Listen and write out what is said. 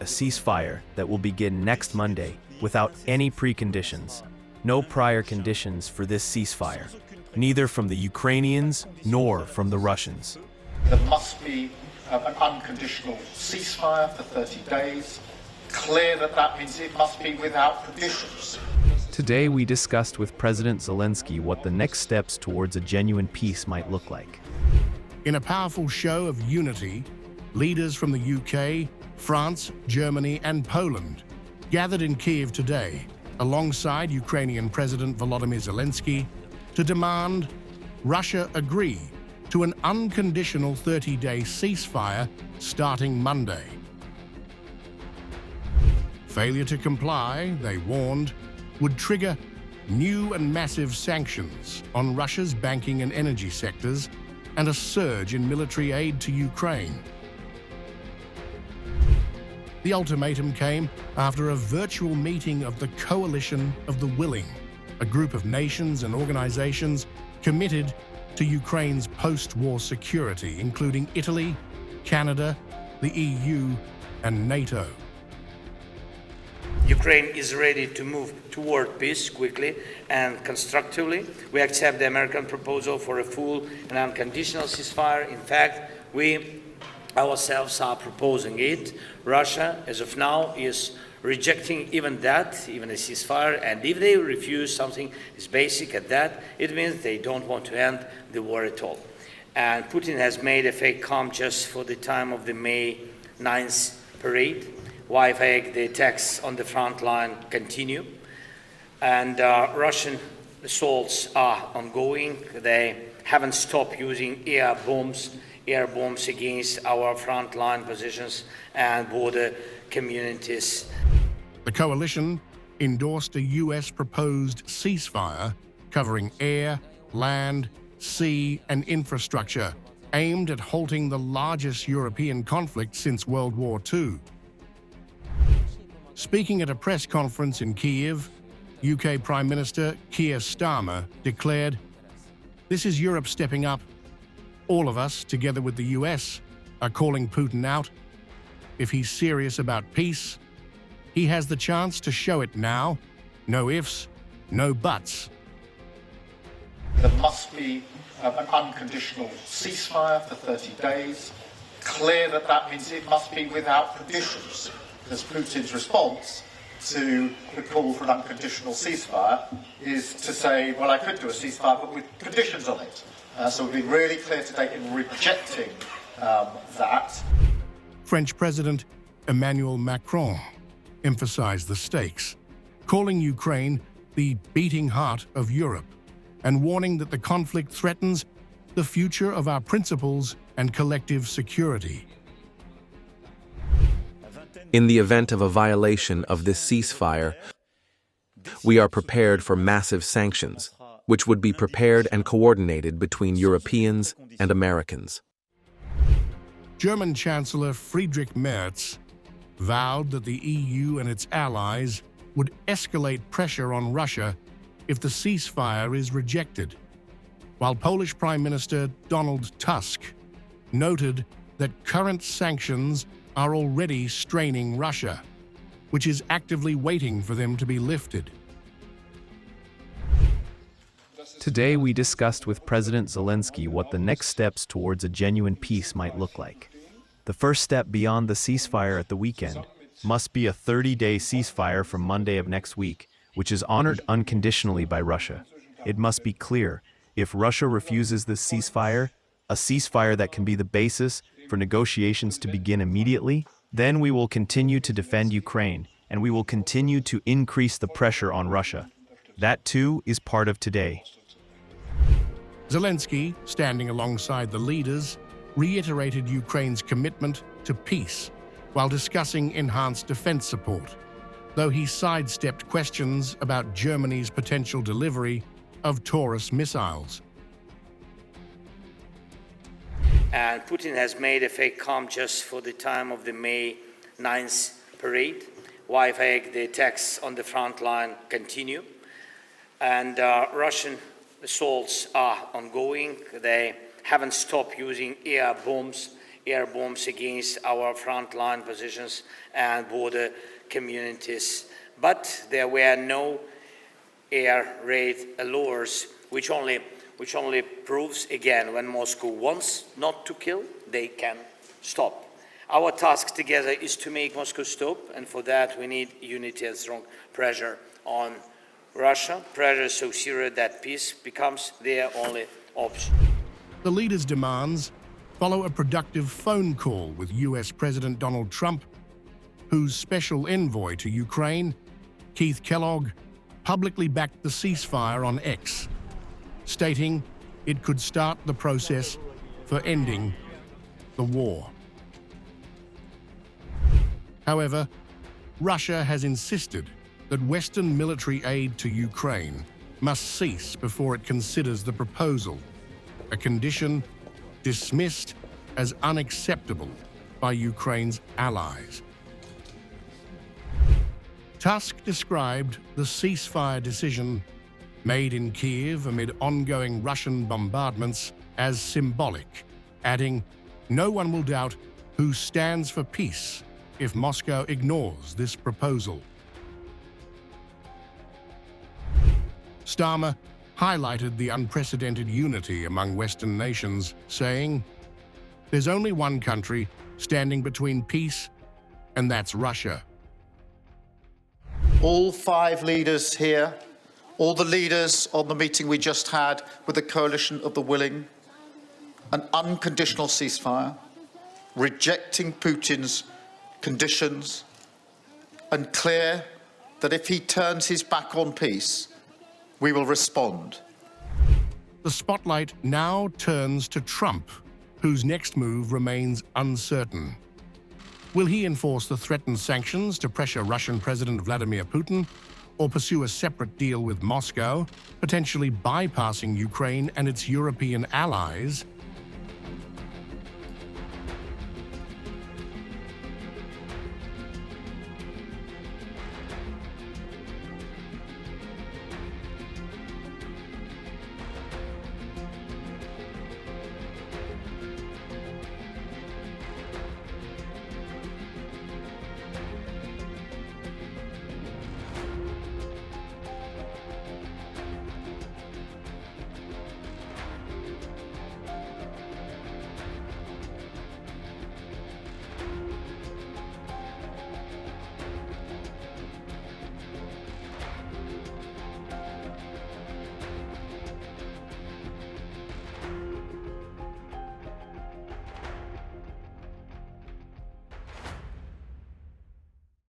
a ceasefire that will begin next Monday without any preconditions. No prior conditions for this ceasefire, neither from the Ukrainians nor from the Russians. There must be an unconditional ceasefire for 30 days. Clear that means it must be without conditions. Today we discussed with President Zelensky what the next steps towards a genuine peace might look like. In a powerful show of unity, leaders from the UK, France, Germany, and Poland gathered in Kyiv today, alongside Ukrainian President Volodymyr Zelensky, to demand Russia agree to an unconditional 30-day ceasefire starting Monday. Failure to comply, they warned, would trigger new and massive sanctions on Russia's banking and energy sectors and a surge in military aid to Ukraine. The ultimatum came after a virtual meeting of the Coalition of the Willing, a group of nations and organizations committed to Ukraine's post-war security, including Italy, Canada, the EU, and NATO. Ukraine is ready to move toward peace quickly and constructively. We accept the American proposal for a full and unconditional ceasefire. In fact, we ourselves are proposing it. Russia, as of now, is rejecting even a ceasefire, and if they refuse something as basic as that, it means they don't want to end the war at all. And Putin has made a fake calm just for the time of the May 9th parade, while the attacks on the front line continue. And Russian assaults are ongoing. They haven't stopped using air bombs against our frontline positions and border communities. The coalition endorsed a U.S. proposed ceasefire covering air, land, sea, and infrastructure, aimed at halting the largest European conflict since World War II. Speaking at a press conference in Kyiv, UK Prime Minister Keir Starmer declared, "This is Europe stepping up. All of us, together with the US, are calling Putin out. If he's serious about peace, he has the chance to show it now. No ifs, no buts." There must be an unconditional ceasefire for 30 days. Clear that means it must be without conditions, because Putin's response to the call for an unconditional ceasefire is to say, well, I could do a ceasefire, but with conditions on it. So we've been really clear today in rejecting that. French President Emmanuel Macron emphasized the stakes, calling Ukraine the beating heart of Europe, and warning that the conflict threatens the future of our principles and collective security. In the event of a violation of this ceasefire, we are prepared for massive sanctions, which would be prepared and coordinated between Europeans and Americans. German Chancellor Friedrich Merz vowed that the EU and its allies would escalate pressure on Russia if the ceasefire is rejected, while Polish Prime Minister Donald Tusk noted that current sanctions are already straining Russia, which is actively waiting for them to be lifted. Today we discussed with President Zelensky what the next steps towards a genuine peace might look like. The first step beyond the ceasefire at the weekend must be a 30-day ceasefire from Monday of next week, which is honored unconditionally by Russia. It must be clear, if Russia refuses this ceasefire, a ceasefire that can be the basis for negotiations to begin immediately, then we will continue to defend Ukraine, and we will continue to increase the pressure on Russia. That too is part of today. Zelensky, standing alongside the leaders, reiterated Ukraine's commitment to peace while discussing enhanced defense support, though he sidestepped questions about Germany's potential delivery of Taurus missiles. And Putin has made a fake calm just for the time of the May 9th parade, while the attacks on the front line continue. And Russian assaults are ongoing. They haven't stopped using air bombs air bombs against our frontline positions and border communities. But there were no air raid allures, which only proves, again, when Moscow wants not to kill, they can stop. Our task together is to make Moscow stop, and for that we need unity and strong pressure on Russia, pressure so serious that peace becomes their only option. The leaders' demands follow a productive phone call with US President Donald Trump, whose special envoy to Ukraine, Keith Kellogg, publicly backed the ceasefire on X, stating it could start the process for ending the war. However, Russia has insisted that Western military aid to Ukraine must cease before it considers the proposal, a condition dismissed as unacceptable by Ukraine's allies. Tusk described the ceasefire decision made in Kyiv amid ongoing Russian bombardments as symbolic, adding, "No one will doubt who stands for peace if Moscow ignores this proposal." Starmer highlighted the unprecedented unity among Western nations, saying, "There's only one country standing between peace, and that's Russia." All 5 leaders here, all the leaders on the meeting we just had with the coalition of the willing, an unconditional ceasefire, rejecting Putin's conditions, and clear that if he turns his back on peace, we will respond. The spotlight now turns to Trump, whose next move remains uncertain. Will he enforce the threatened sanctions to pressure Russian President Vladimir Putin, or pursue a separate deal with Moscow, potentially bypassing Ukraine and its European allies